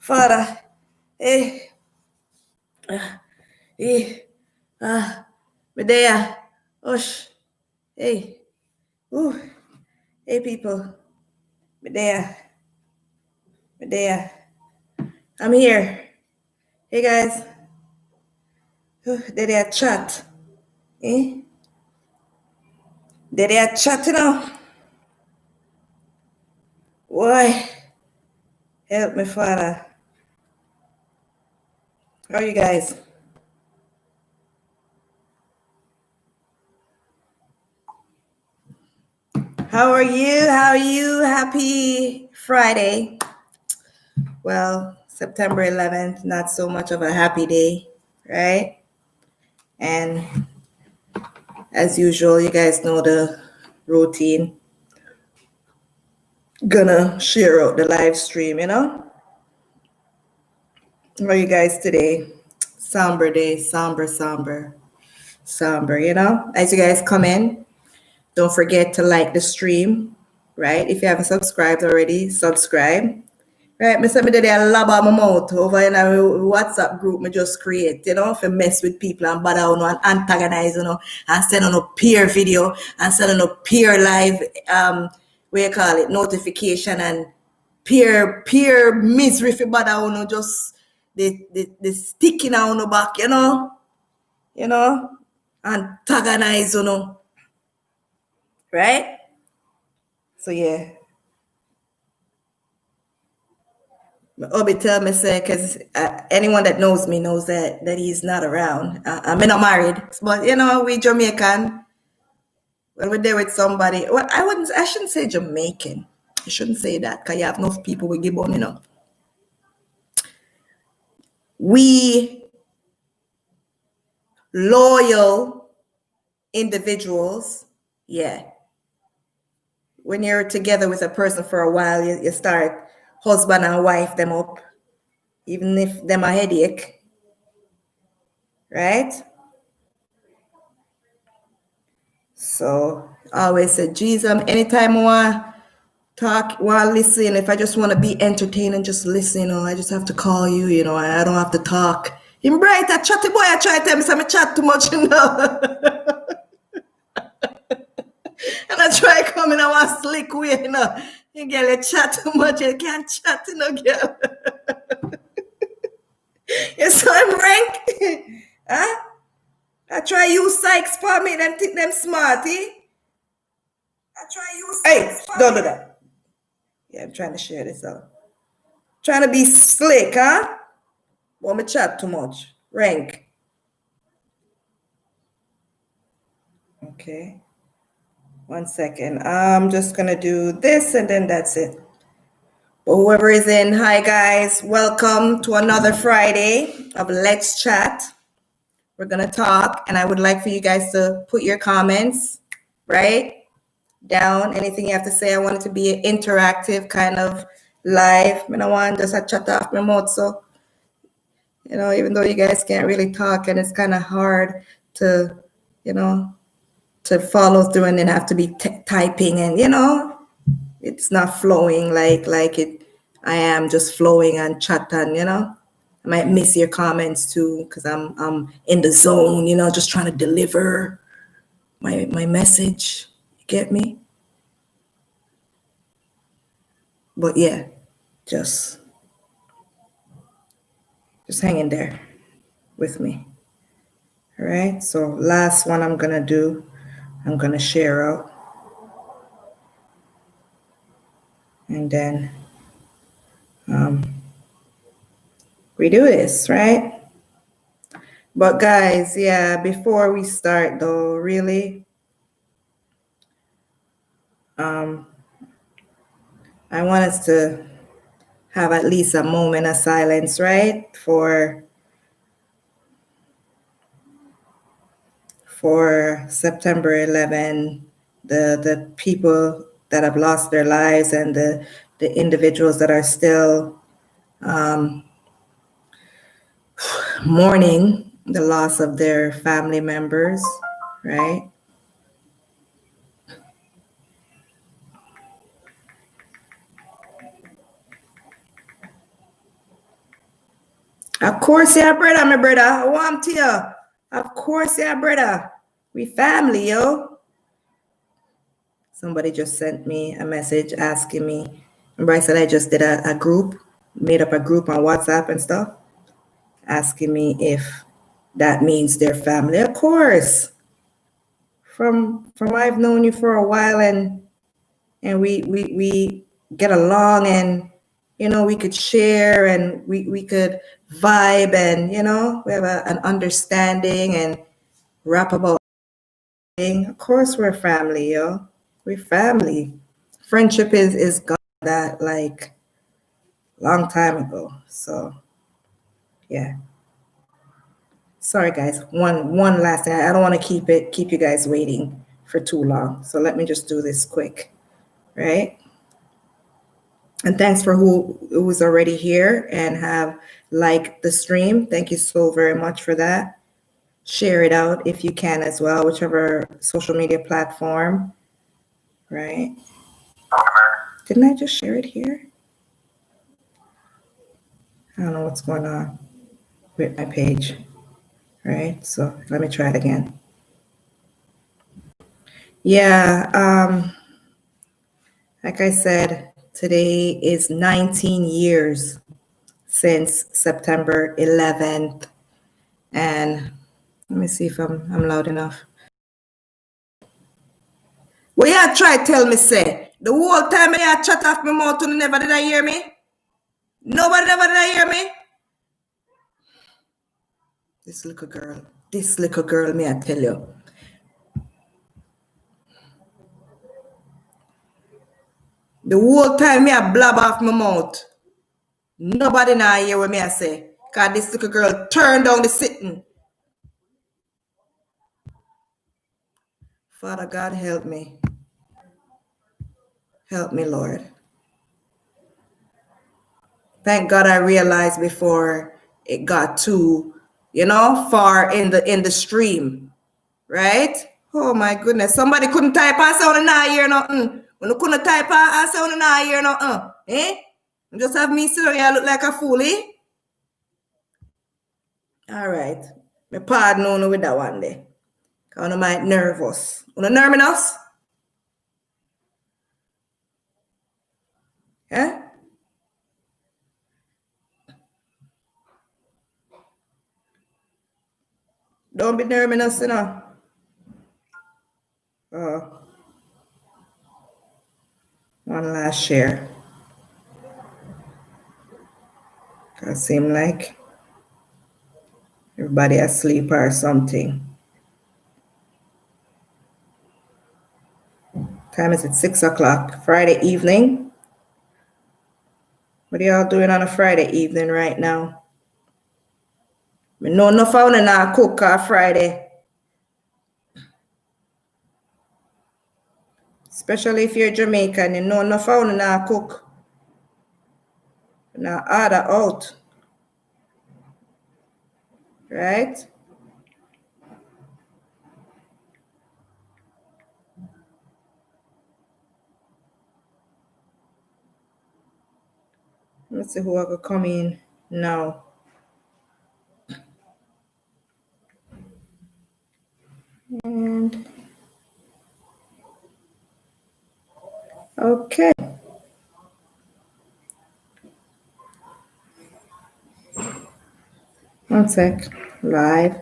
Father, eh, eh, Medea, Osh, hey, ooh, hey people, Medea, I'm here. Hey guys, they are chat, eh? They are chatting now. Why? Help me, Father. How are you guys? How are you? How are you? Happy Friday. Well, September 11th, not so much of a happy day, right? And as usual, you guys know the routine. Gonna share out the live stream, you know? How are you guys today? Somber day, somber, you know? As you guys come in, don't forget to like the stream, right? If you haven't subscribed already, subscribe. Right, me say me did a lob on my mouth over in a WhatsApp group me just create, you know, if you mess with people and bother you know, and antagonize, you know, and send on a peer video and send on a peer live, what you call it, notification and peer misery for bother you know, just the sticking on the back, you know, antagonize, you know, right? So yeah. Obi tell me say because anyone that knows me knows that he's not around. I'm not married, but you know we Jamaican. When we're there with somebody, well, I shouldn't say Jamaican. I shouldn't say that because you have enough people with Gibbon, you know. We loyal individuals, yeah. When you're together with a person for a while, you start husband and wife them up, even if them a headache, right? So I always say, Jesus, anytime I want talk, want listen, if I just want to be entertained and just listen, you know, I just have to call you, you know, I don't have to talk. In bright, a chatty boy, I try to tell me some chat too much, you know. And I try coming, I want slick way, you know. You girl, you chat too much, you can't chat, you know, girl. You saw him rank? Huh? I try use Sykes for me, them think them smarty. I try use Sykes for don't do that. Yeah, I'm trying to share this out. Trying to be slick, huh? Want me chat too much? Rank. Okay. 1 second. I'm just gonna do this and then that's it. But whoever is in, hi guys. Welcome to another Friday of Let's Chat. We're gonna talk, and I would like for you guys to put your comments, right? Down. Anything you have to say. I want it to be an interactive kind of live. I don't want just a chat off my mouth. So, you know, even though you guys can't really talk and it's kind of hard to, you know, to follow through and then have to be typing and, you know, it's not flowing like it I am just flowing and chatting, you know. I might miss your comments too because I'm in the zone, you know, just trying to deliver my message. You get me? But yeah, just hang in there with me. All right. So last one I'm gonna do, I'm gonna share out. And then we do this, right? But guys, yeah, before we start though, really, I want us to have at least a moment of silence, right? For September 11, the people that have lost their lives and the individuals that are still mourning the loss of their family members, right? Of course, yeah, brother, my brother. I want to you. Of course, yeah, brother. We family, yo. Somebody just sent me a message asking me. Remember, I said I just did a group, made up a group on WhatsApp and stuff, asking me if that means they're family. Of course. From I've known you for a while, and we get along, and we could share, and we could vibe, and we have an understanding and rap about thing. Of course we're family, yo. We're family. Friendship is gone that like long time ago. So yeah. Sorry guys. One last thing. I don't want to keep you guys waiting for too long. So let me just do this quick. Right? And thanks for who's already here and have liked the stream. Thank you so very much for that. Share it out if you can as well, whichever social media platform. Right? Didn't I just share it here? I don't know what's going on with my page. Right? So let me try it again. Yeah, like I said, today is 19 years since September 11th. And let me see if I'm loud enough. Well, yeah, try tell me, say, the whole time I chat off my mouth and never did I hear me? Nobody never did I hear me? This little girl, may I tell you. The whole time me I blab off my mouth. Nobody now hear what me I say. Cause this little girl turned down the sitting. Father God, help me. Help me, Lord. Thank God I realized before it got too, far in the stream. Right? Oh my goodness. Somebody couldn't type and sound and not hear nothing. When you couldn't type and sound and not hear nothing. Eh? You just have me sitting here look like a fool, eh? All right. Me pardon you with that one day. Cause you might nervous. You nervous? Eh? Don't be nervous, you know. One last share. It seem like everybody asleep or something. Time is at 6 o'clock, Friday evening. What are y'all doing on a Friday evening right now? Me know no found na cook on Friday. Especially if you're Jamaican, you know no found na cook. Na order out. Right? Let's see who I could come in now. And okay. One sec. Live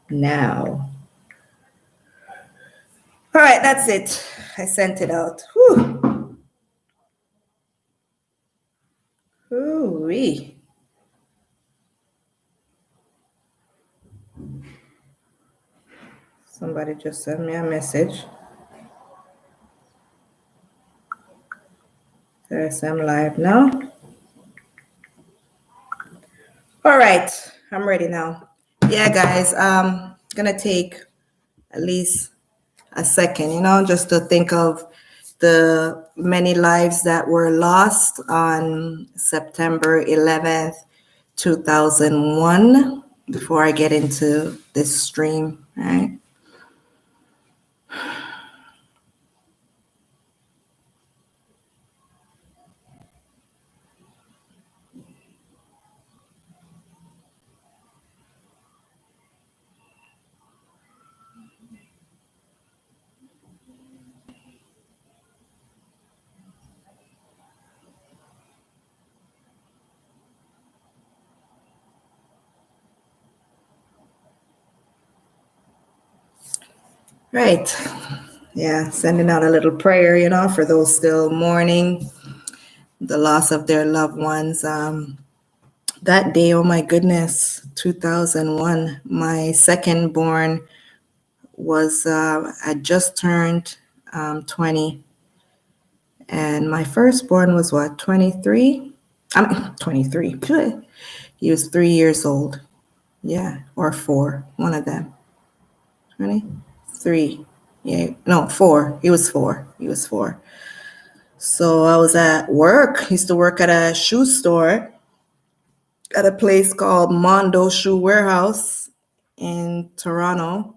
now. All right, that's it. I sent it out. Whew. Ooh-wee. Somebody just sent me a message. There's I'm live now. All right, I'm ready now. Yeah, guys, gonna take at least a second, just to think of the many lives that were lost on September 11th, 2001, before I get into this stream, right? Right. Yeah, sending out a little prayer, for those still mourning the loss of their loved ones. That day, oh my goodness, 2001, my second born was, I just turned 20, and my firstborn was what, 23? I mean, 23. He was 3 years old. Yeah, or four, one of them. 23. Yeah, no, four. He was four. He was four. So I was at work. Used to work at a shoe store at a place called Mondo Shoe Warehouse in Toronto.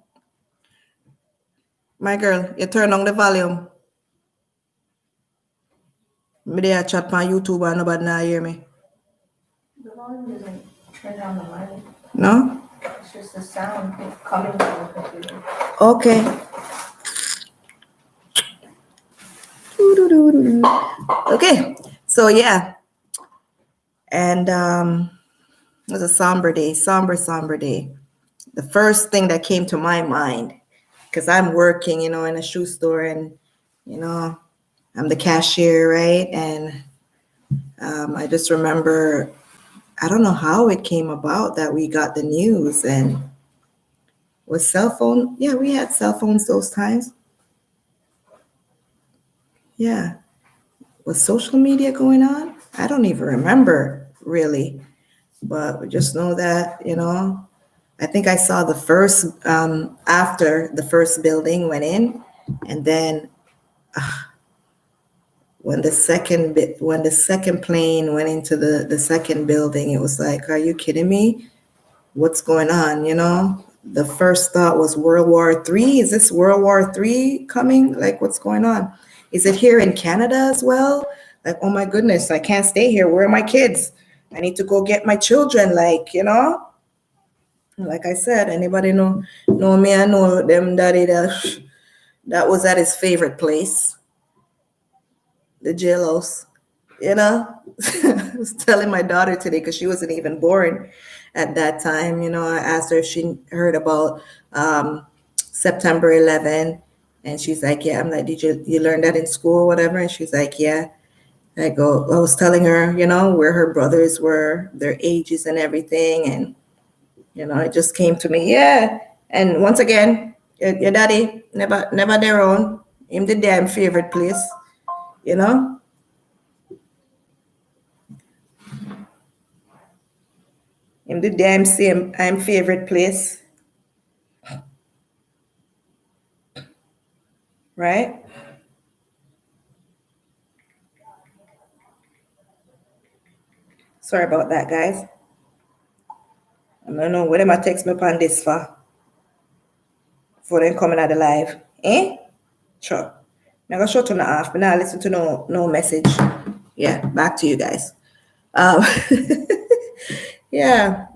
My girl, you turn on the volume. Me there chat on YouTube and nobody now hear me. The volume isn't turned down the volume. No? It's just the sound coming from the computer. Okay. Okay. So yeah. And it was a somber day, somber day. The first thing that came to my mind, because I'm working, in a shoe store, and I'm the cashier, right? And I just remember, I don't know how it came about that we got the news. And was cell phone? Yeah, we had cell phones those times. Yeah. Was social media going on? I don't even remember really, but we just know that, I think I saw the first, after the first building went in, and then when the second plane went into the second building, it was like, are you kidding me? What's going on? The first thought was World War III. Is this World War III coming? Like, what's going on? Is it here in Canada as well? Like, oh my goodness, I can't stay here. Where are my kids? I need to go get my children. Like I said, anybody know me? I know them daddy that was at his favorite place, the jailhouse. I was telling my daughter today because she wasn't even born at that time. I asked her if she heard about September 11, and she's like, "Yeah." I'm like, "Did you learn that in school or whatever?" And she's like, "Yeah." I was telling her, where her brothers were, their ages and everything, and it just came to me, yeah. And once again, your daddy never their own. Him the damn favorite place, you know. Him the damn same I'm favorite place, right? Sorry about that, guys. I don't know what am I text me upon this for them coming out live, eh? Sure. I'm gonna shut on the off, but now listen to no message. Yeah, back to you guys. Um, yeah.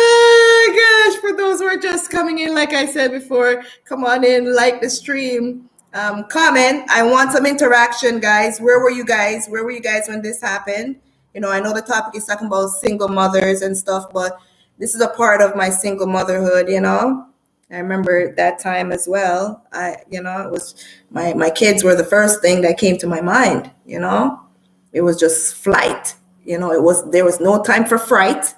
Oh gosh, for those who are just coming in, like I said before, come on in, like the stream, comment. I want some interaction, guys. Where were you guys? Where were you guys when this happened? I know the topic is talking about single mothers and stuff, but this is a part of my single motherhood. I remember that time as well. It was my kids were the first thing that came to my mind. It was just flight. There was no time for fright,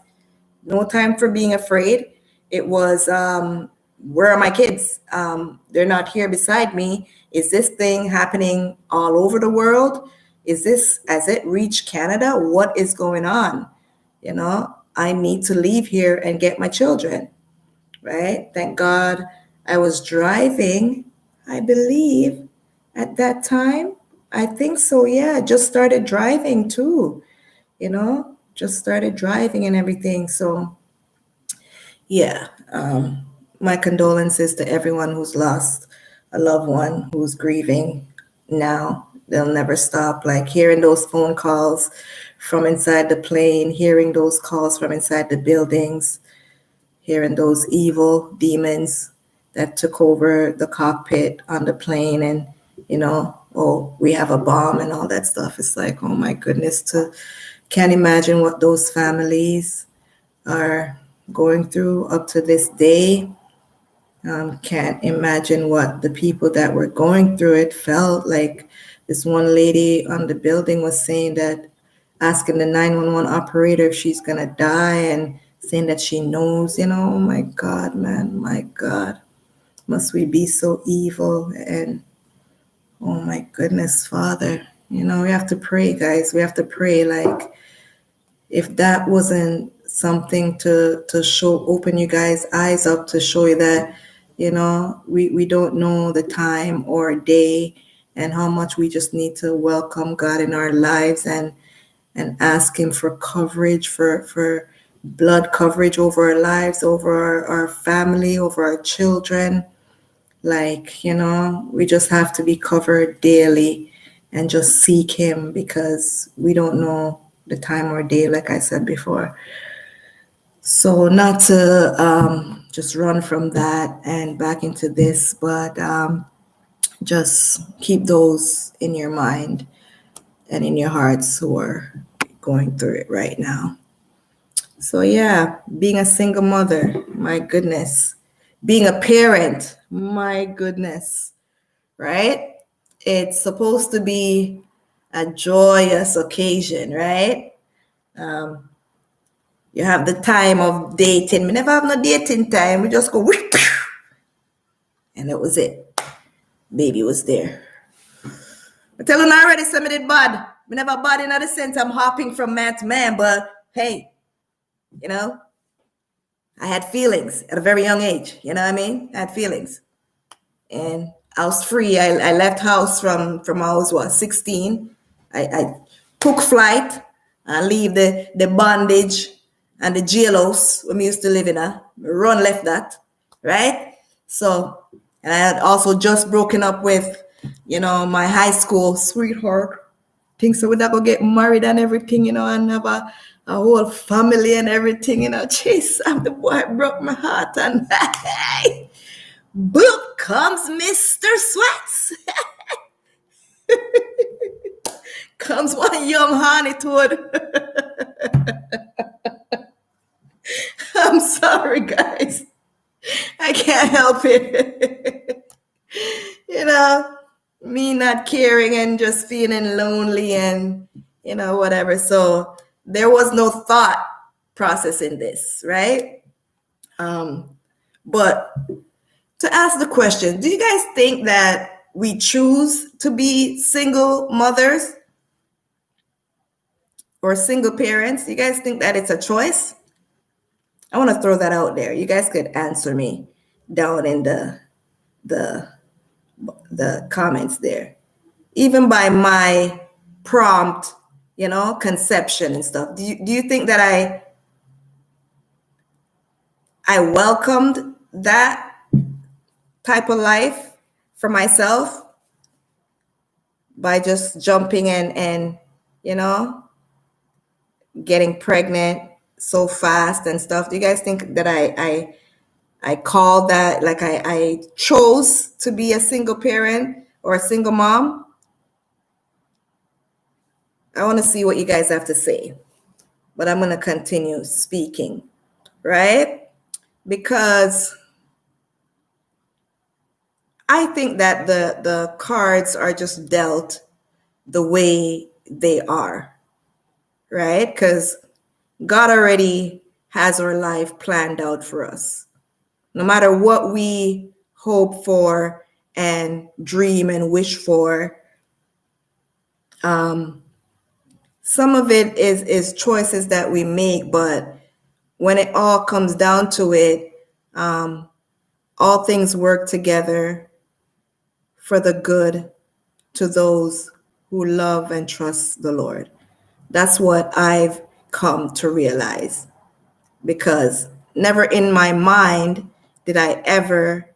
no time for being afraid. It was, where are my kids? They're not here beside me. Is this thing happening all over the world? Has it reached Canada? What is going on? I need to leave here and get my children, right? Thank God I was driving, I believe, at that time. I think so, yeah. Just started driving too, just started driving and everything. So, yeah, my condolences to everyone who's lost a loved one, who's grieving now. They'll never stop. Like hearing those phone calls from inside the plane, hearing those calls from inside the buildings, hearing those evil demons that took over the cockpit on the plane, and oh, we have a bomb and all that stuff. It's like, oh my goodness, to Can't imagine what those families are going through up to this day. Can't imagine what the people that were going through it felt like. This one lady on the building was saying that, asking the 911 operator if she's gonna die and saying that she knows, oh my God, man, my God, must we be so evil? And oh my goodness, Father, we have to pray, guys. We have to pray. Like, if that wasn't something to show, open you guys' eyes up to show you that, we don't know the time or day and how much we just need to welcome God in our lives and ask him for coverage, for blood coverage over our lives, over our family, over our children. Like, we just have to be covered daily and just seek him, because we don't know the time or day, like I said before. So not to just run from that and back into this, but just keep those in your mind and in your hearts who are going through it right now. So yeah, being a single mother, my goodness. Being a parent, my goodness, right? It's supposed to be a joyous occasion, right? You have the time of dating. We never have no dating time. We just go, whoop, and that was it. Baby was there. I tell you already, some of it bad. We never bad in the sense I'm hopping from man to man, but hey, I had feelings at a very young age. You know what I mean? I had feelings. And I was free. I left house from I was 16. I took flight and leave the bondage and the jailhouse when we used to live in. Run left that, right? So, and I had also just broken up with, my high school sweetheart. Think so we'd go get married and everything, and have a whole family and everything, Jeez, I'm the boy broke my heart, and boop comes Mr. Sweats. Comes one young honey toad. I'm sorry, guys. I can't help it. Me not caring and just feeling lonely and, whatever. So there was no thought process in this, right? But to ask the question, do you guys think that we choose to be single mothers or single parents? Do you guys think that it's a choice? I want to throw that out there. You guys could answer me down in the comments there. Even by my prompt, conception and stuff. Do you think that I welcomed that type of life for myself by just jumping in and getting pregnant so fast and stuff? Do you guys think that I called that, like I chose to be a single parent or a single mom? I want to see what you guys have to say, but I'm going to continue speaking, right? Because I think that the cards are just dealt the way they are, right? Because God already has our life planned out for us. No matter what we hope for and dream and wish for, some of it is choices that we make, but when it all comes down to it, all things work together for the good to those who love and trust the Lord. That's what I've come to realize, because never in my mind did I ever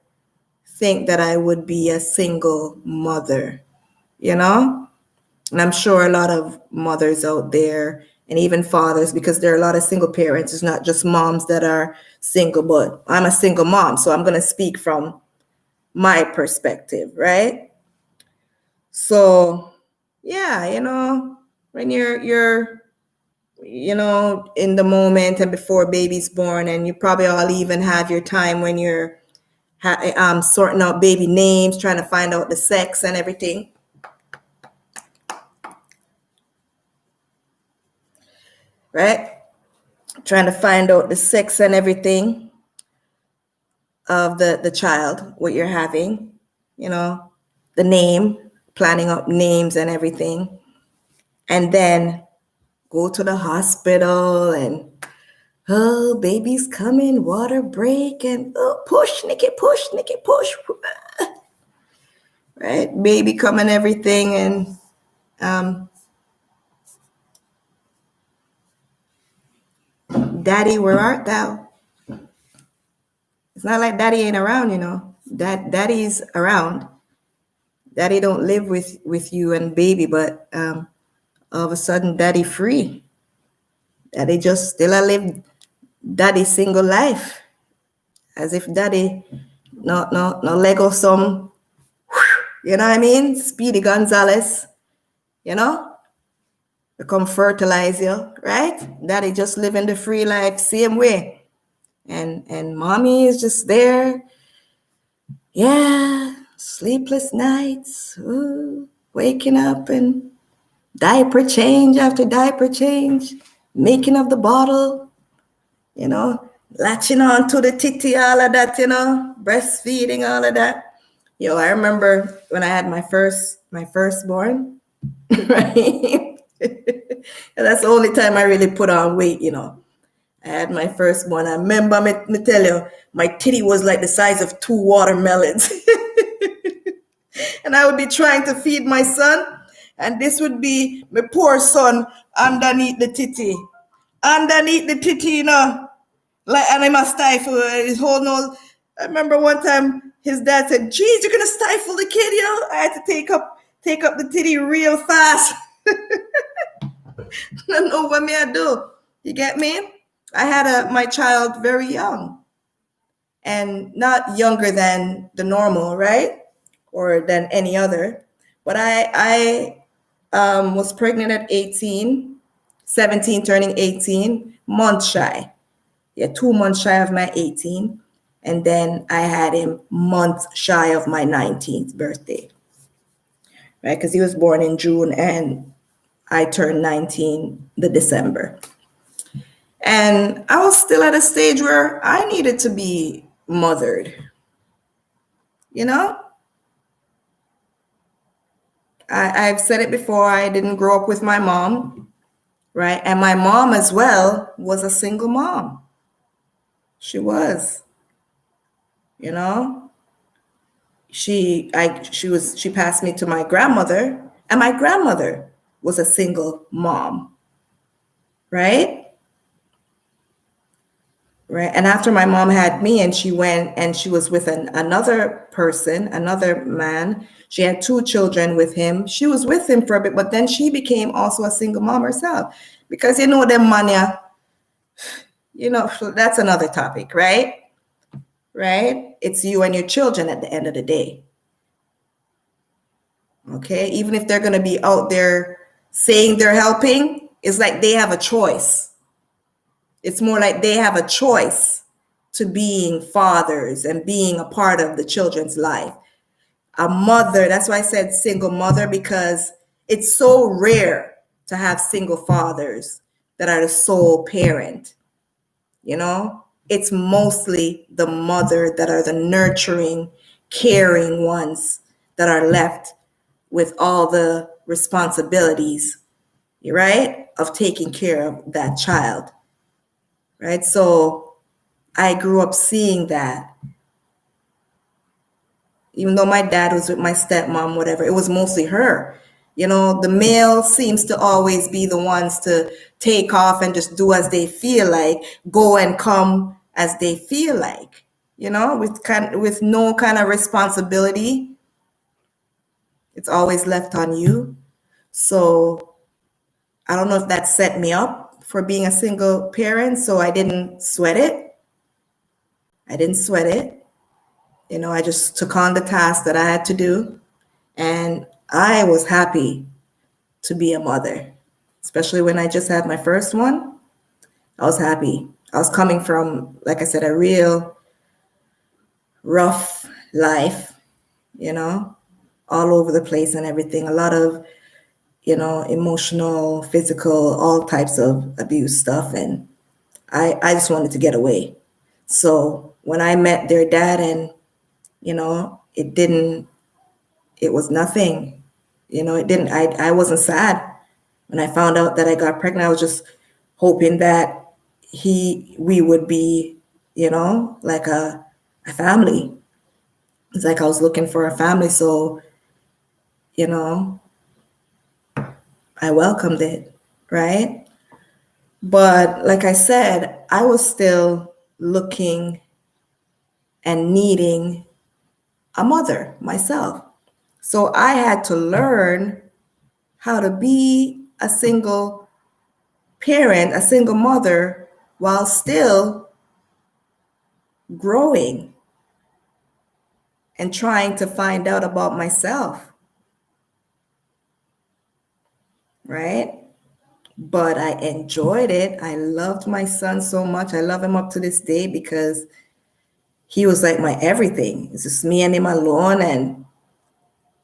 think that I would be a single mother, And I'm sure a lot of mothers out there, and even fathers, because there are a lot of single parents. It's not just moms that are single, but I'm a single mom, so I'm going to speak from my perspective, right? So, yeah, when you're in the moment and before baby's born, and you probably all even have your time when you're sorting out baby names, trying to find out the sex and everything. Right? Trying to find out the sex and everything of the child, what you're having, the name, planning out names and everything. And then go to the hospital and, oh, baby's coming, water break, and oh, push, Nikki, push, right? Baby coming, everything, and daddy, where art thou? It's not like daddy ain't around, Daddy's around. Daddy don't live with you and baby, but all of a sudden, daddy free. Daddy just still live daddy single life, as if daddy no Lego some, you know what I mean? Speedy Gonzalez, become fertilize you, right? Daddy just living the free life same way, and mommy is just there. Yeah, sleepless nights, ooh, waking up and diaper change after diaper change, making of the bottle, latching on to the titty, all of that, breastfeeding, all of that. I remember when I had my firstborn, right? And that's the only time I really put on weight, I had my firstborn. I remember, me tell you, my titty was like the size of 2 watermelons. And I would be trying to feed my son, and this would be my poor son underneath the titty. Like, and I must stifle his whole nose. I remember one time his dad said, "Geez, you're gonna stifle the kid, I had to take up the titty real fast. I don't know what me I do. You get me? I had my child very young, and not younger than the normal, right? Or than any other. But I was pregnant at 18, 17, turning 18, months shy. Yeah, 2 months shy of my 18. And then I had him months shy of my 19th birthday, right? Because he was born in June and I turned 19 the December. And I was still at a stage where I needed to be mothered, I've said it before, I didn't grow up with my mom, right? And my mom as well was a single mom. She was, she passed me to my grandmother, and my grandmother was a single mom, right? Right. And after my mom had me and she went and she was with another person, another man, she had 2 children with him. She was with him for a bit, but then she became also a single mom herself, because them money, that's another topic, right? Right. It's you and your children at the end of the day. Okay. Even if they're going to be out there saying they're helping, it's like they have a choice. It's more like they have a choice to being fathers and being a part of the children's life. A mother, that's why I said single mother, because it's so rare to have single fathers that are the sole parent. It's mostly the mother that are the nurturing, caring ones that are left with all the responsibilities, right, of taking care of that child. Right. So I grew up seeing that. Even though my dad was with my stepmom, whatever, it was mostly her. The male seems to always be the ones to take off and just do as they feel like, go and come as they feel like, with no kind of responsibility. It's always left on you. So I don't know if that set me up for being a single parent. So I didn't sweat it. I just took on the task that I had to do, and I was happy to be a mother. especially when I just had my first one. I was happy. I was coming from, like I said, a real rough life, you know, all over the place and everything. A lot of, emotional, physical, all types of abuse stuff. And I just wanted to get away. So when I met their dad and, it was nothing, it didn't, I wasn't sad. When I found out that I got pregnant, I was just hoping that we would be, like a family. It's like I was looking for a family. So, you know, I welcomed it, right? But like I said, I was still looking and needing a mother myself. So I had to learn how to be a single parent, a single mother, while still growing and trying to find out about myself, right? But I enjoyed it. I loved my son so much. I love him up to this day because he was like my everything. It's just me and him alone and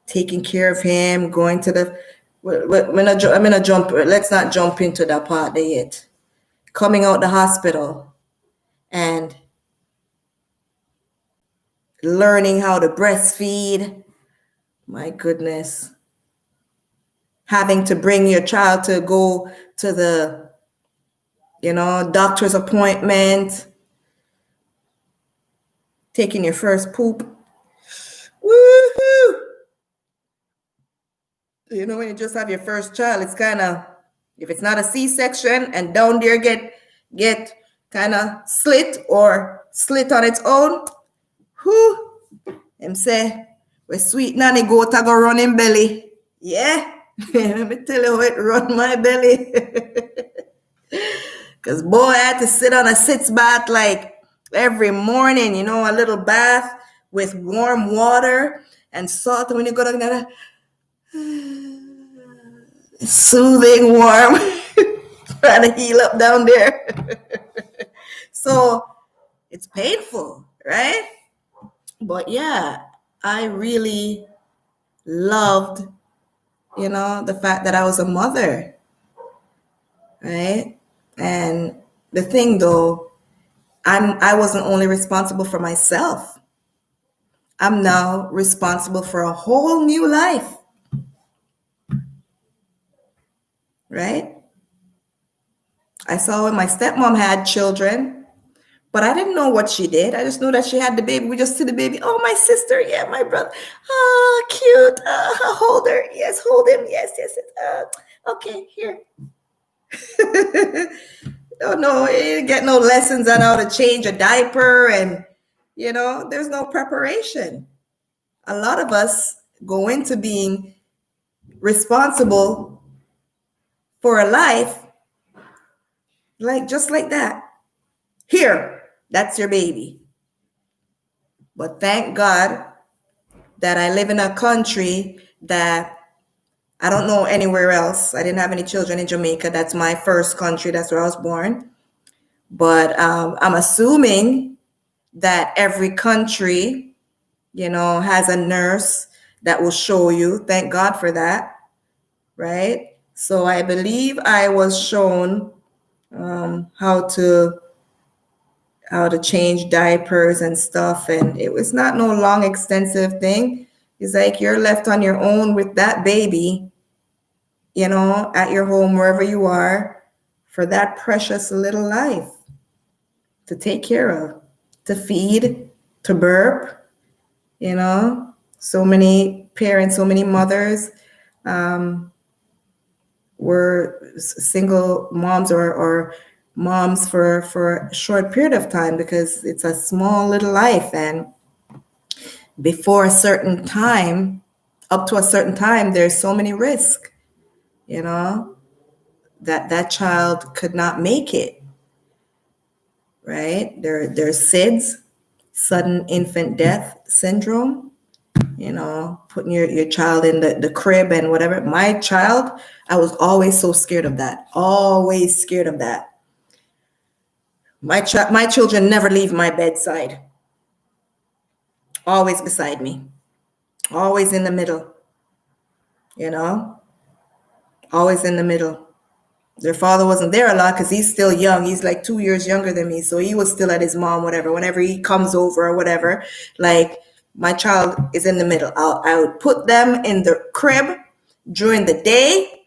taking care of him, going to the, I'm gonna jump, let's not jump into that part there yet. Coming out the hospital and learning how to breastfeed. My goodness. Having to bring your child to go to the, doctor's appointment, taking your first poop. Woohoo! When you just have your first child, it's kind of, if it's not a C-section and down there get kind of slit or slit on its own, whoo, them say, where sweet nanny goat a go run in belly. Yeah, let me tell you how it run my belly. Because boy, I had to sit on a sitz bath like every morning, a little bath with warm water and salt. And when you go down there, soothing, warm, trying to heal up down there. So it's painful, right? But yeah, I really loved, the fact that I was a mother, right? And the thing though, I wasn't only responsible for myself. I'm now responsible for a whole new life, right? I saw when my stepmom had children, but I didn't know what she did. I just knew that she had the baby. We just see the baby. Oh, my sister. Yeah, my brother. Oh, cute. Hold her. Yes, hold him. Yes, yes. Okay, here. No, you didn't get no lessons on how to change a diaper, and there's no preparation. A lot of us go into being responsible for a life just like that. Here, that's your baby. But thank God that I live in a country that I don't know anywhere else. I didn't have any children in Jamaica. That's my first country. That's where I was born. But I'm assuming that every country, has a nurse that will show you. Thank God for that, right? So I believe I was shown how to change diapers and stuff, and it was not no long, extensive thing. It's like you're left on your own with that baby, at your home, wherever you are, for that precious little life to take care of, to feed, to burp. So many parents, so many mothers were single moms or moms for a short period of time because it's a small little life. And before a certain time, up to a certain time, there's so many risks, that child could not make it, right? There's SIDS, sudden infant death syndrome, putting your child in the crib and whatever. My child, I was always so scared of that. Always scared of that. My children never leave my bedside. Always beside me. Always in the middle. Always in the middle. Their father wasn't there a lot because he's still young. He's like 2 years younger than me. So he was still at his mom, whatever. Whenever he comes over or whatever, like my child is in the middle. I would put them in the crib during the day.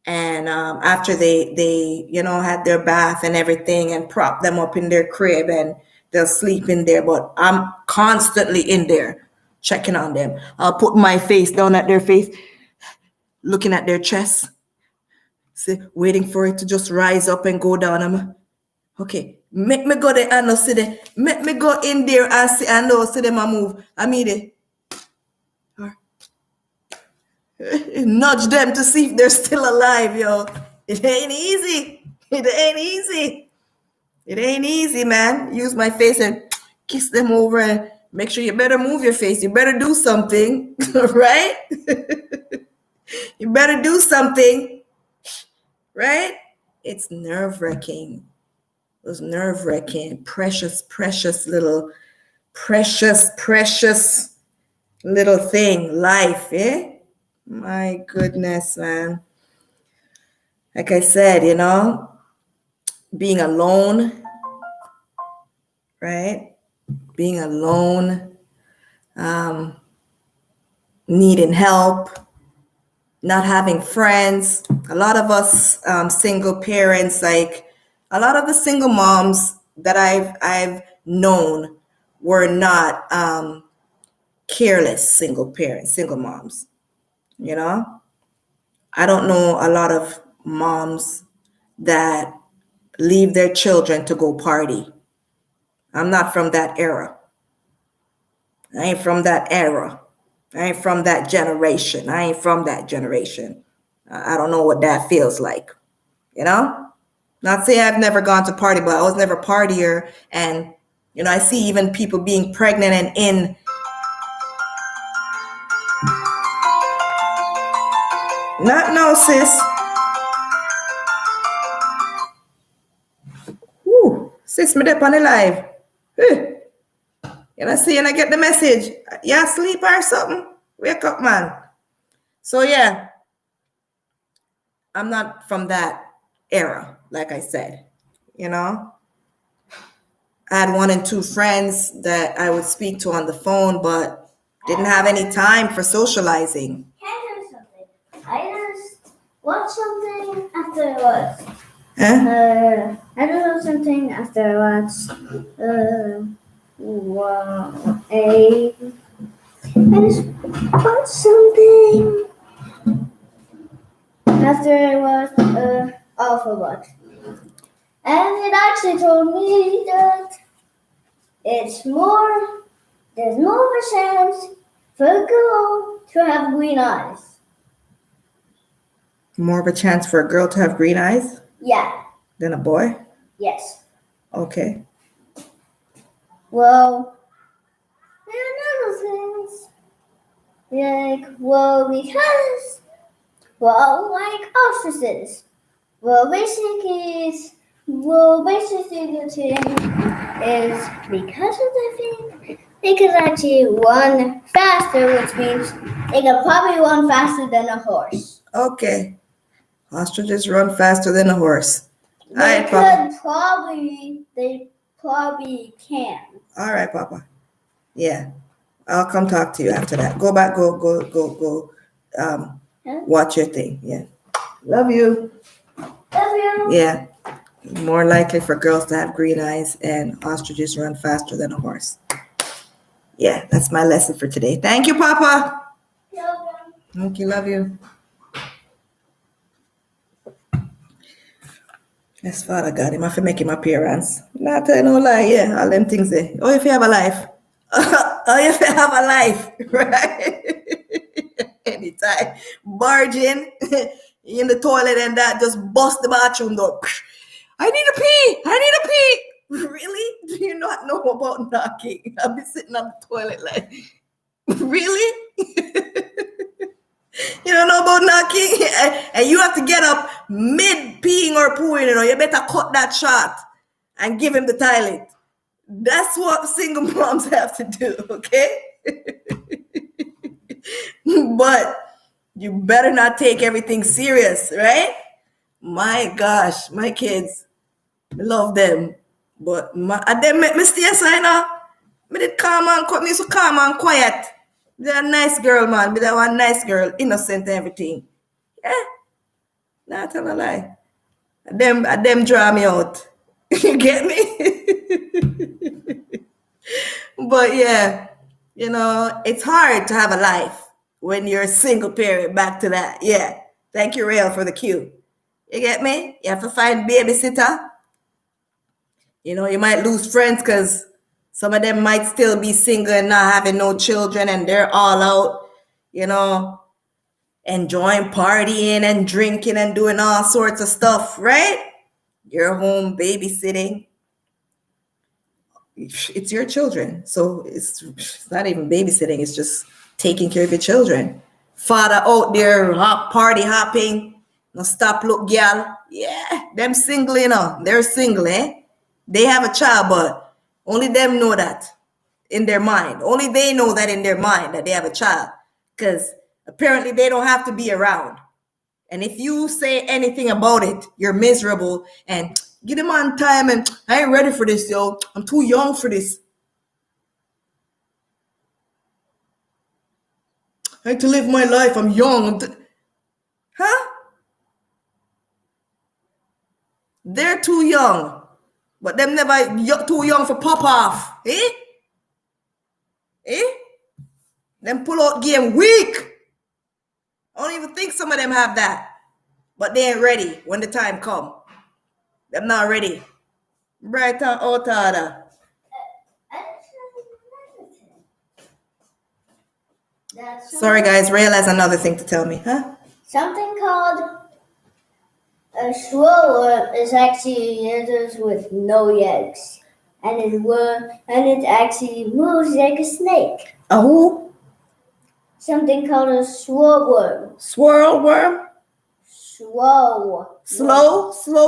And after they had their bath and everything and prop them up in their crib and they'll sleep in there. But I'm constantly in there checking on them. I'll put my face down at their face, looking at their chest. Waiting for it to just rise up and go down. I'm okay. Make me go there and no see there. Make me go in there and see and no see them a move. I mean it. Nudge them to see if they're still alive, yo. It ain't easy. It ain't easy. It ain't easy, man. Use my face and kiss them over and make sure you better move your face. You better do something, right? You better do something. Right? It's nerve-wracking. It was nerve-wracking. Precious little thing. Life, eh? My goodness, man. Like I said, being alone, right? Being alone, needing help, not having friends. A lot of us single parents, like a lot of the single moms that I've known were not careless single parents, single moms. I don't know a lot of moms that leave their children to go party. I'm not from that era. I ain't from that era. I ain't from that generation. I don't know what that feels like, Not saying I've never gone to party, but I was never a partier. And, I see even people being pregnant and in. Not no, sis. Woo, sis, me up on the live. See, and I get the message. You asleep or something? Wake up, man. So, yeah. I'm not from that era, like I said. I had 1 and 2 friends that I would speak to on the phone, but didn't have any time for socializing. Can I do something? I just watched something afterwards. Huh? I just watched something afterwards. I just watched something after I watched Alphabet. And it actually told me that there's more of a chance for a girl to have green eyes. More of a chance for a girl to have green eyes? Yeah. Than a boy? Yes. Okay. Well, there are other things. Like ostriches. Basically the thing is because of the thing, they can actually run faster, which means they can probably run faster than a horse. Okay. Ostriches run faster than a horse. They probably can. All right, Papa. Yeah. I'll come talk to you after that. Go back, go. Watch your thing. Yeah. Love you. Love you. Yeah. More likely for girls to have green eyes and ostriches run faster than a horse. Yeah, that's my lesson for today. Thank you, Papa. Thank you. Love you. Yes, Father God, him have to make him appearance. Not tell no lie, yeah, all them things there. Oh, if you have a life. Oh, if you have a life, right? Anytime. Barge in the toilet and that, just bust the bathroom door. I need to pee. Really? Do you not know about knocking? I'll be sitting on the toilet like, Really? You don't know about knocking? And you have to get up mid peeing or pooing, you better cut that short and give him the toilet. That's what single moms have to do, okay? But you better not take everything serious, right? My gosh, my kids, I love them. But them make me stay aside now. Me did calm and quiet. They're a nice girl, man. Be that one nice girl, innocent and everything. Yeah, not tell a lie. Them draw me out. You get me? But yeah, it's hard to have a life when you're a single parent. Back to that. Yeah. Thank you, Rail, for the cue. You get me? You have to find babysitter. You might lose friends because some of them might still be single and not having no children, and they're all out, enjoying partying and drinking and doing all sorts of stuff, right? You're home babysitting. It's your children. So it's not even babysitting. It's just taking care of your children. Father out there party hopping. No stop look, gal. Yeah, them single, They're single, eh? They have a child, but only them know that in their mind. Only they know that in their mind that they have a child. Because apparently they don't have to be around. And if you say anything about it, you're miserable and get them on time and I ain't ready for this, yo. I'm too young for this. I like to live my life. I'm young. Huh? They're too young. But them never too young for pop off. Eh? Them pull out game weak. I don't even think some of them have that. But they ain't ready when the time come. Them not ready. Bright and out order. Sorry, guys. Rael has another thing to tell me, huh? Something called a swallow is actually lizards with no eggs, and it actually moves like a snake. A who? Something called a swirlworm. Swirl worm? Slow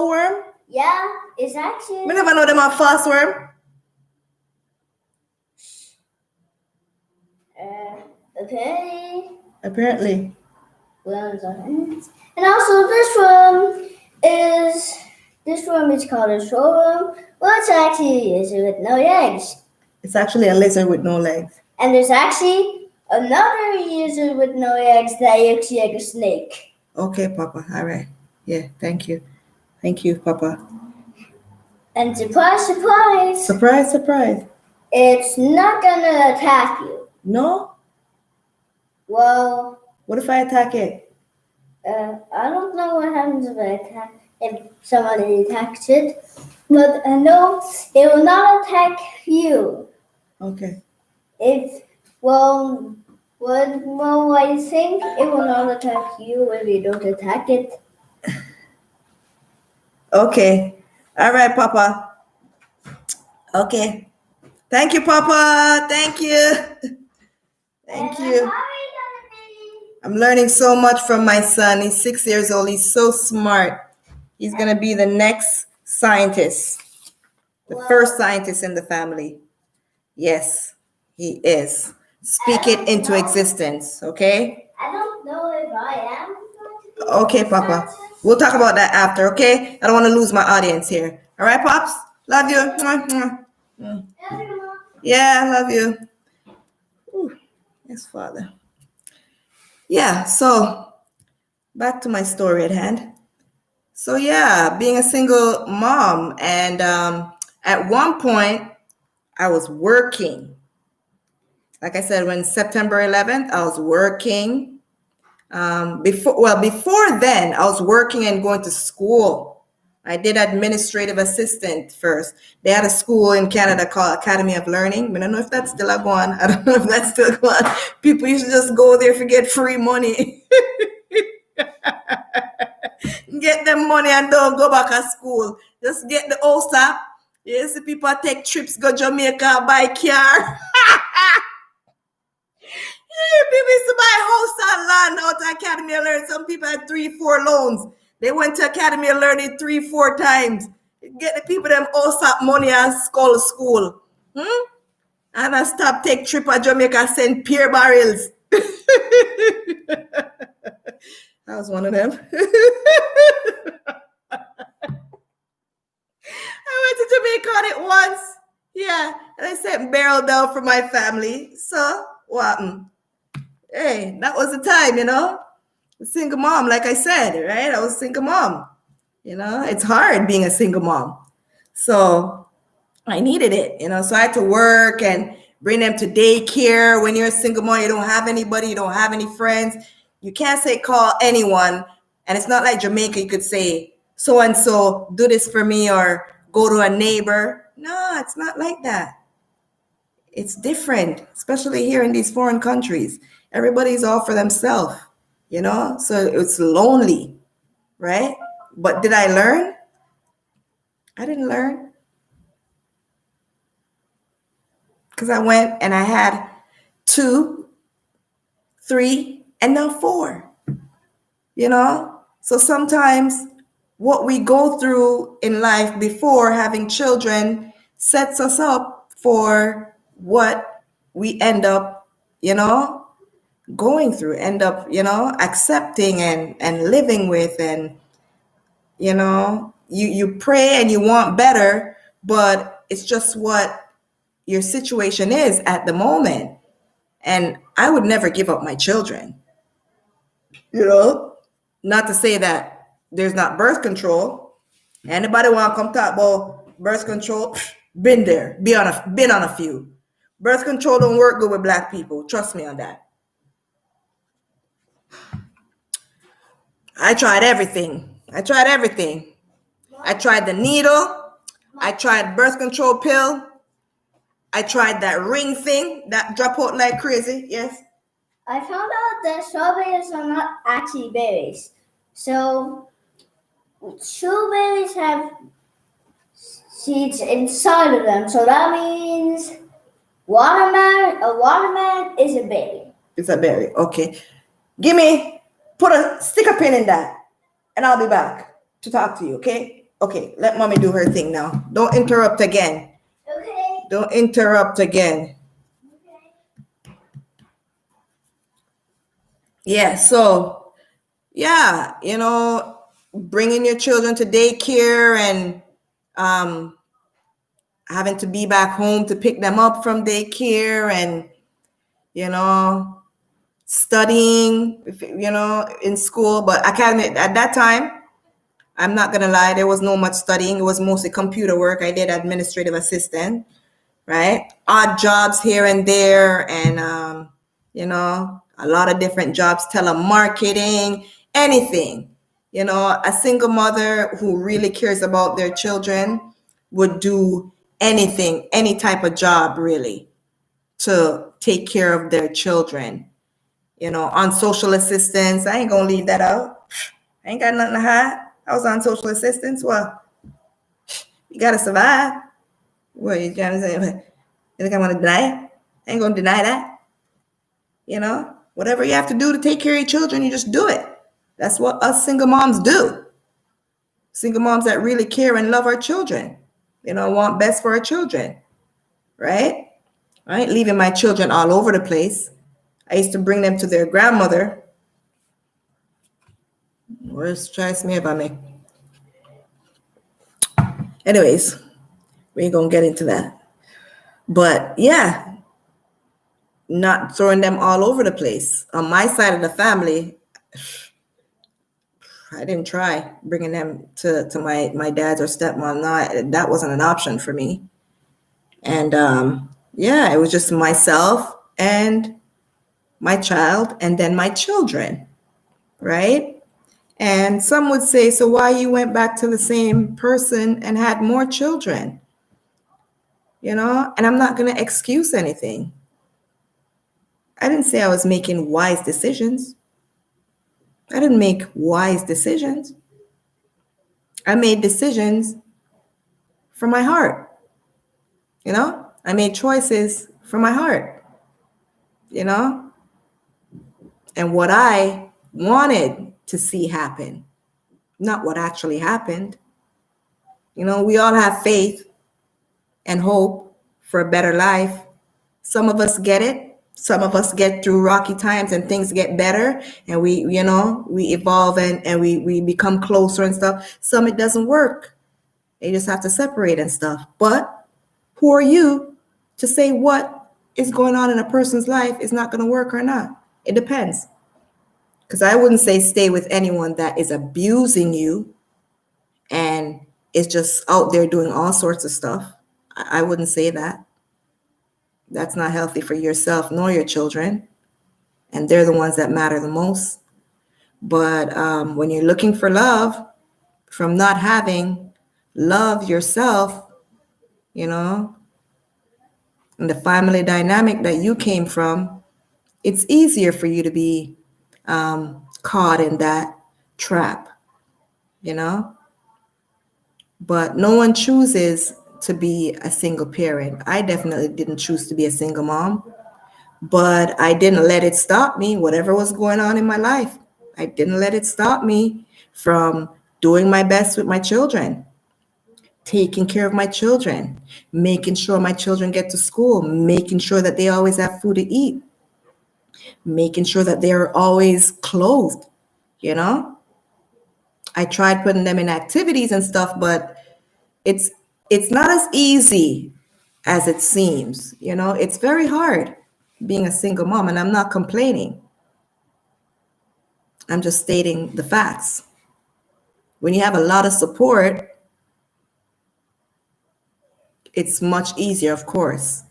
worm? Yeah, it's actually. We never know them are fast worm. Apparently. Well, and also this worm is called a swirlworm. Well, it's actually a lizard with no eggs. It's actually a lizard with no legs. And there's actually another lizard with no eggs that looks like a snake. Okay, Papa. All right. Yeah, thank you. Thank you, Papa. And surprise, surprise. Surprise, surprise. It's not gonna attack you. No? Well. What if I attack it? I don't know what happens if somebody attacks it, but I know it will not attack you. Okay. I think it will not attack you if you don't attack it. Okay. All right, Papa. Okay. Thank you, Papa. Thank you. Thank you. I'm learning so much from my son. He's 6 years old. He's so smart. He's going to be the next scientist, the first scientist in the family. Yes, he is. Speak it into existence, okay? I don't know if I am going to be. Okay, Papa. We'll talk about that after, okay? I don't want to lose my audience here. All right, Pops? Love you. Yeah, I love you. Ooh, yes, Father. Yeah, so back to my story at hand. So yeah, being a single mom, and at one point I was working. Like I said, when September 11th, I was working. Before then, I was working and going to school. I did administrative assistant first. They had a school in Canada called Academy of Learning. I don't know if that's still going. I don't know if that's still going. People used to just go there for get free money. Get them money and don't go back to school. Just get the OSAP. You see people take trips, go Jamaica, buy car. People used to buy a house on land out to Academy of Learning. Some people had 3-4 loans. They went to Academy of Learning 3-4 times. Get the people them house up money and school. And I stop take trip to Jamaica send peer barrels. I was one of them. I went to Jamaica on it once. Yeah. And I sent barrel down for my family. So what? Hey, that was the time, A single mom, like I said, right? I was a single mom. It's hard being a single mom. So I needed it, so I had to work and bring them to daycare. When you're a single mom, you don't have anybody, you don't have any friends. You can't say call anyone. And it's not like Jamaica, you could say, so-and-so, do this for me, or go to a neighbor. No, it's not like that. It's different, especially here in these foreign countries. Everybody's all for themselves, so it's lonely, right? But did I learn? I didn't learn. Because I went and I had 2, 3, and now 4, So sometimes what we go through in life before having children sets us up for what we end up, going through, accepting and living with. And, you pray and you want better, but it's just what your situation is at the moment. And I would never give up my children, not to say that there's not birth control. Anybody want to come talk about birth control? Been there, been on a few. Birth control don't work good with Black people. Trust me on that. I tried everything. I tried the needle. I tried birth control pill. I tried that ring thing that drop out like crazy. Yes. I found out that strawberries are not actually berries. So strawberries have seeds inside of them. So that means a watermelon is a berry. It's a berry. Okay. Stick a pin in that, and I'll be back to talk to you, okay? Okay, let mommy do her thing now. Don't interrupt again. Okay. Don't interrupt again. Okay. Yeah, so, bringing your children to daycare and having to be back home to pick them up from daycare and, studying, in school. But academy at that time, I'm not gonna lie, there was no much studying. It was mostly computer work. I did administrative assistant, right? Odd jobs here and there, and a lot of different jobs, telemarketing, anything. A single mother who really cares about their children would do anything, any type of job really, to take care of their children. On social assistance, I ain't gonna leave that out. I ain't got nothing to hide. I was on social assistance. Well, you gotta survive. What you trying to say? You think I'm gonna deny it? I ain't gonna deny that. Whatever you have to do to take care of your children, you just do it. That's what us single moms do. Single moms that really care and love our children. Want best for our children, right? I ain't leaving my children all over the place. I used to bring them to their grandmother. Where's strikes me about me? Anyways, we ain't gonna get into that. But yeah, not throwing them all over the place. On my side of the family, I didn't try bringing them to my dad's or stepmom. No, that wasn't an option for me. And it was just myself and my child, and then my children, right? And some would say, so why you went back to the same person and had more children? And I'm not going to excuse anything. I didn't say I was making wise decisions. I didn't make wise decisions. I made decisions from my heart. I made choices from my heart. and what I wanted to see happen, not what actually happened. We all have faith and hope for a better life. Some of us get it. Some of us get through rocky times and things get better, and we evolve, and we become closer and stuff. Some it doesn't work. They just have to separate and stuff. But who are you to say what is going on in a person's life is not going to work or not? It depends. Because I wouldn't say stay with anyone that is abusing you and is just out there doing all sorts of stuff. I wouldn't say that. That's not healthy for yourself nor your children. And they're the ones that matter the most. But when you're looking for love from not having love yourself, and the family dynamic that you came from, it's easier for you to be caught in that trap, But no one chooses to be a single parent. I definitely didn't choose to be a single mom, but I didn't let it stop me, whatever was going on in my life. I didn't let it stop me from doing my best with my children, taking care of my children, making sure my children get to school, making sure that they always have food to eat, making sure that they're always clothed, I tried putting them in activities and stuff, but it's not as easy as it seems. It's very hard being a single mom, and I'm not complaining. I'm just stating the facts. When you have a lot of support, it's much easier, of course.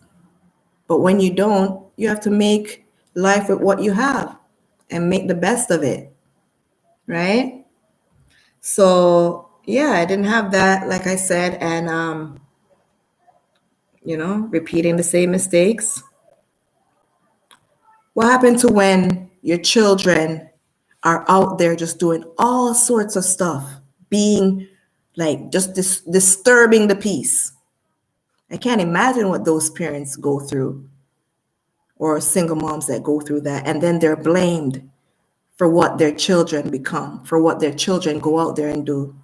But when you don't, you have to make life with what you have and make the best of it, right? So, yeah, I didn't have that, like I said, and repeating the same mistakes. What happened to when your children are out there just doing all sorts of stuff, being like just disturbing the peace? I can't imagine what those parents go through, or single moms that go through that, and then they're blamed for what their children become, for what their children go out there and do.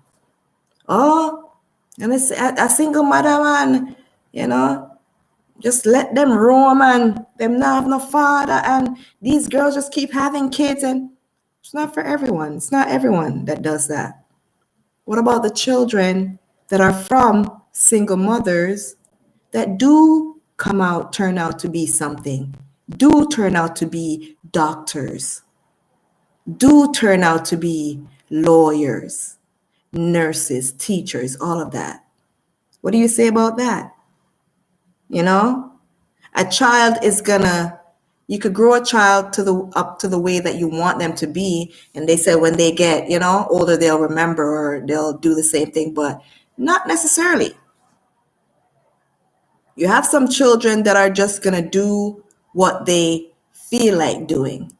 Oh, and it's a single mother, man, just let them roam, and them not have no father, and these girls just keep having kids, and it's not for everyone. It's not everyone that does that. What about the children that are from single mothers that do turn out to be something, do turn out to be doctors, do turn out to be lawyers, nurses, teachers, all of that? What do you say about that? A child is you could grow a child up to the way that you want them to be, and they said when they get older they'll remember or they'll do the same thing, but not necessarily. You have some children that are just gonna do what they feel like doing,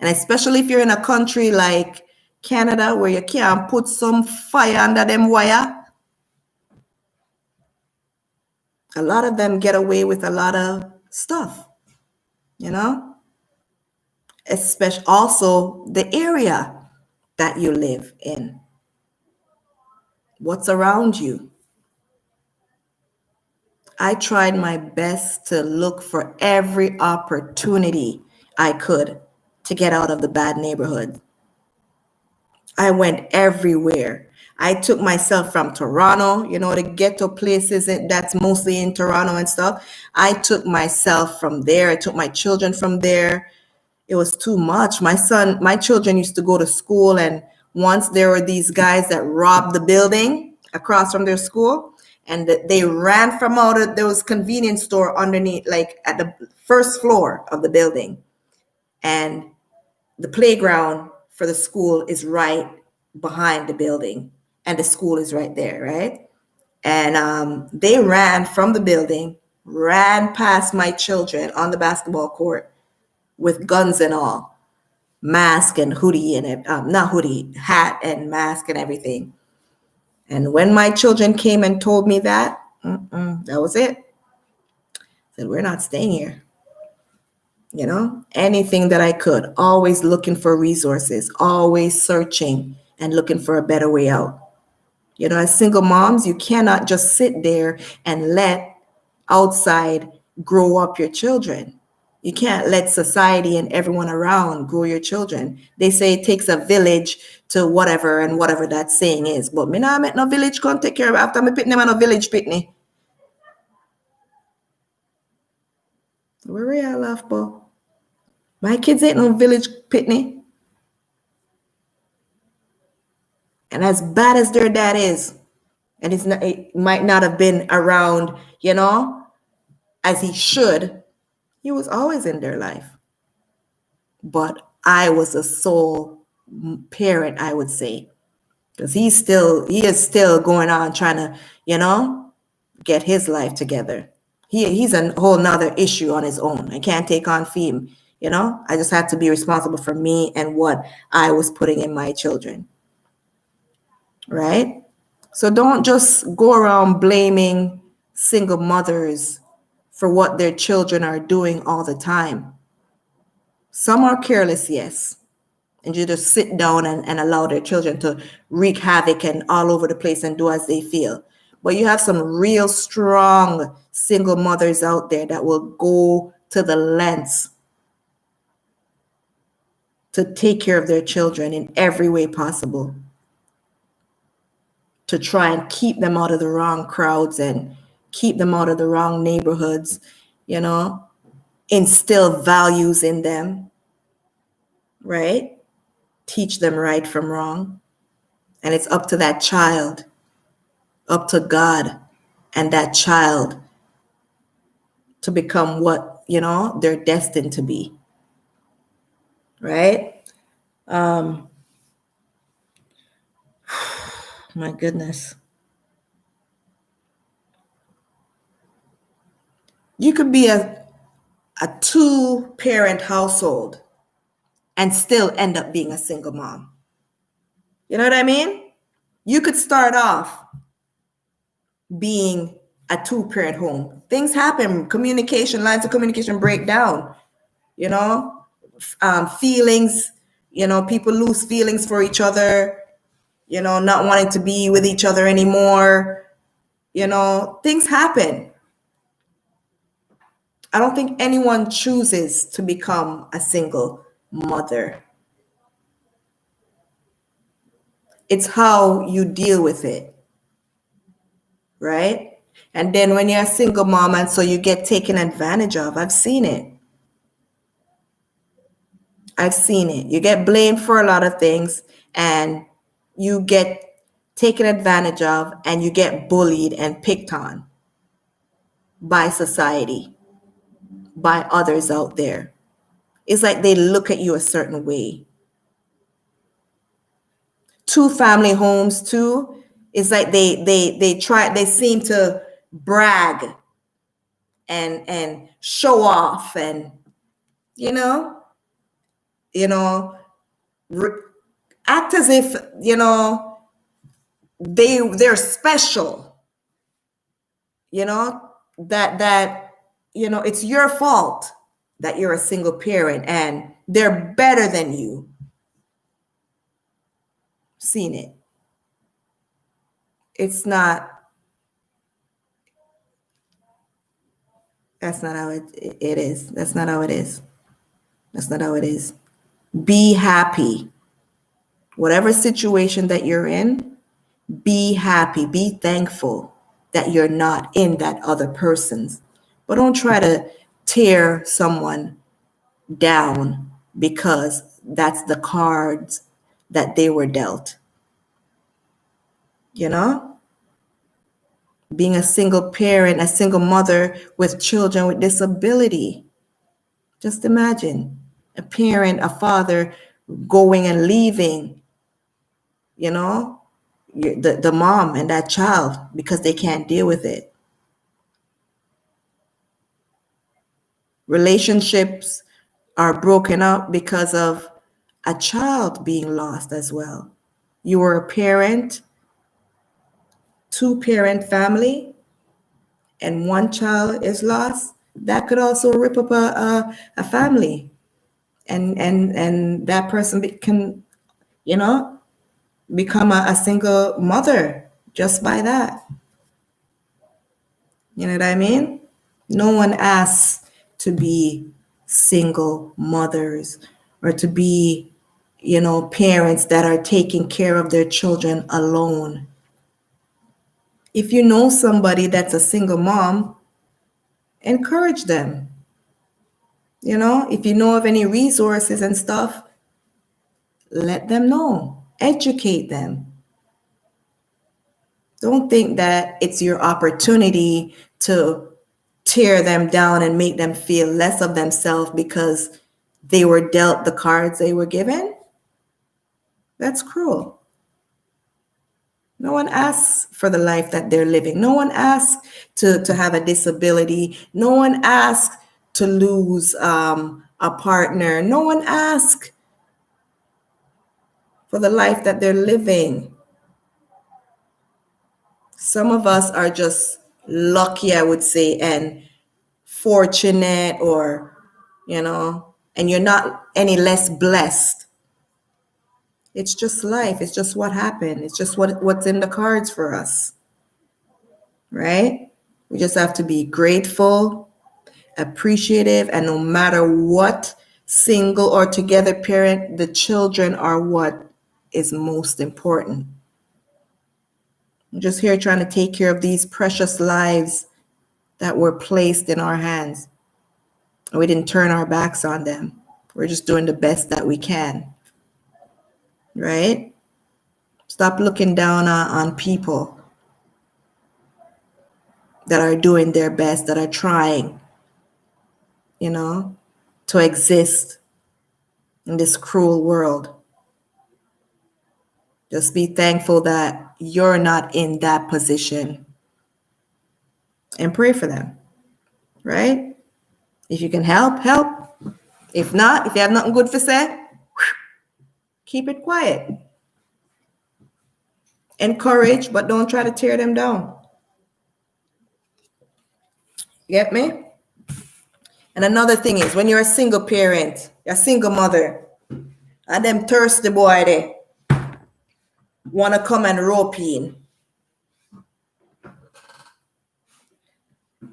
and especially if you're in a country like Canada where you can't put some fire under them wire, a lot of them get away with a lot of stuff, especially also the area that you live in, what's around you. I tried my best to look for every opportunity I could to get out of the bad neighborhood. I went everywhere. I took myself from Toronto, the ghetto places that's mostly in Toronto and stuff. I took myself from there. I took my children from there. It was too much. My children used to go to school, and once there were these guys that robbed the building across from their school, and they ran from out of those convenience store underneath, like at the first floor of the building. And the playground for the school is right behind the building, and the school is right there, right? And they ran from the building, ran past my children on the basketball court with guns and all, mask and hoodie and not hoodie, hat and mask and everything. And when my children came and told me that, that was it. I said, we're not staying here. anything that I could, always looking for resources, always searching and looking for a better way out. As single moms, you cannot just sit there and let outside grow up your children. You can't let society and everyone around grow your children. They say it takes a village to whatever and whatever that saying is. But me not make no village come take care of it. After me pitney, man, no village pitney. Where we all laugh, but my kids ain't no village pitney. And as bad as their dad is, and it might not have been around, as he should, he was always in their life. But I was a sole parent, I would say, because he is still going on trying to, get his life together. He's a whole nother issue on his own. I can't take on theme, I just had to be responsible for me and what I was putting in my children. Right? So don't just go around blaming single mothers for what their children are doing all the time. Some are careless, yes. And you just sit down and allow their children to wreak havoc and all over the place and do as they feel. But you have some real strong single mothers out there that will go to the lengths to take care of their children in every way possible, to try and keep them out of the wrong crowds and keep them out of the wrong neighborhoods, instill values in them, right? Teach them right from wrong. And it's up to that child, up to God and that child to become what, they're destined to be. Right? My goodness. You could be a 2-parent household and still end up being a single mom. You know what I mean? You could start off being a 2-parent home. Things happen, lines of communication break down, feelings, people lose feelings for each other, not wanting to be with each other anymore. Things happen. I don't think anyone chooses to become a single mother. It's how you deal with it, right? And then when you're a single mom and so you get taken advantage of, I've seen it. You get blamed for a lot of things and you get taken advantage of and you get bullied and picked on by society, by others out there. It's like they look at you a certain way. 2-family homes too. It's like they seem to brag and show off and act as if they're special. That it's your fault that you're a single parent and they're better than you. Seen it. It's not. That's not how it is. That's not how it is. That's not how it is. Be happy. Whatever situation that you're in, be happy. Be thankful that you're not in that other person's. But don't try to tear someone down because that's the cards that they were dealt. Being a single parent, a single mother with children with disability. Just imagine a parent, a father going and leaving, the mom and that child because they can't deal with it. Relationships are broken up because of a child being lost as well. You were a parent, 2-parent family, and one child is lost. that could also rip up a family, and that person can, you know, become a single mother just by that. You know what I mean? No one asks to be single mothers or to be, parents that are taking care of their children alone. If you know somebody that's a single mom, encourage them. If you know of any resources and stuff, let them know. Educate them. Don't think that it's your opportunity to tear them down and make them feel less of themselves because they were dealt the cards they were given. That's cruel. No one asks for the life that they're living. No one asks to have a disability. No one asks to lose a partner. No one asks for the life that they're living. Some of us are just lucky, I would say, and fortunate, or, and you're not any less blessed. It's just life. It's just what happened. It's just what's in the cards for us, right? We just have to be grateful, appreciative, and no matter what single or together parent, the children are what is most important. I'm just here trying to take care of these precious lives that were placed in our hands. We didn't turn our backs on them. We're just doing the best that we can, right? Stop looking down on people that are doing their best, that are trying, to exist in this cruel world. Just be thankful that you're not in that position and pray for them, right? If you can help, help. If not, if you have nothing good to say, keep it quiet. Encourage, but don't try to tear them down. Get me? And another thing is, when you're a single parent, you're a single mother, and them thirsty boy they want to come and rope in.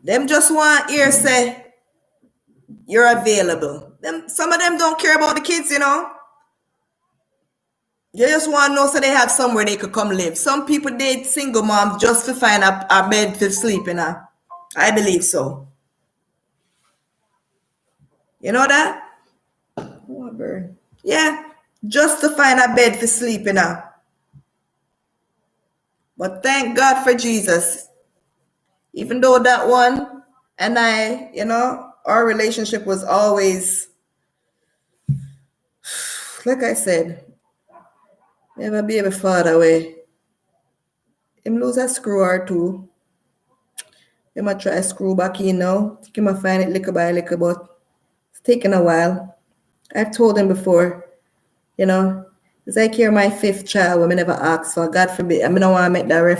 Them just want hear say you're available. Some of them don't care about the kids, They just want to know so they have somewhere they could come live. Some people date single moms just to find a bed to sleep in. I believe so. You know that? Oh, burn. Yeah, just to find a bed to sleep in. But thank God for Jesus. Even though that one and I, our relationship was always, like I said, never be a father way. Him lose a screw or two. He might try to screw back in now. He might find it little by little, but it's taking a while. I've told him before, it's like you're my fifth child, women never asked for. God forbid. I don't want to make that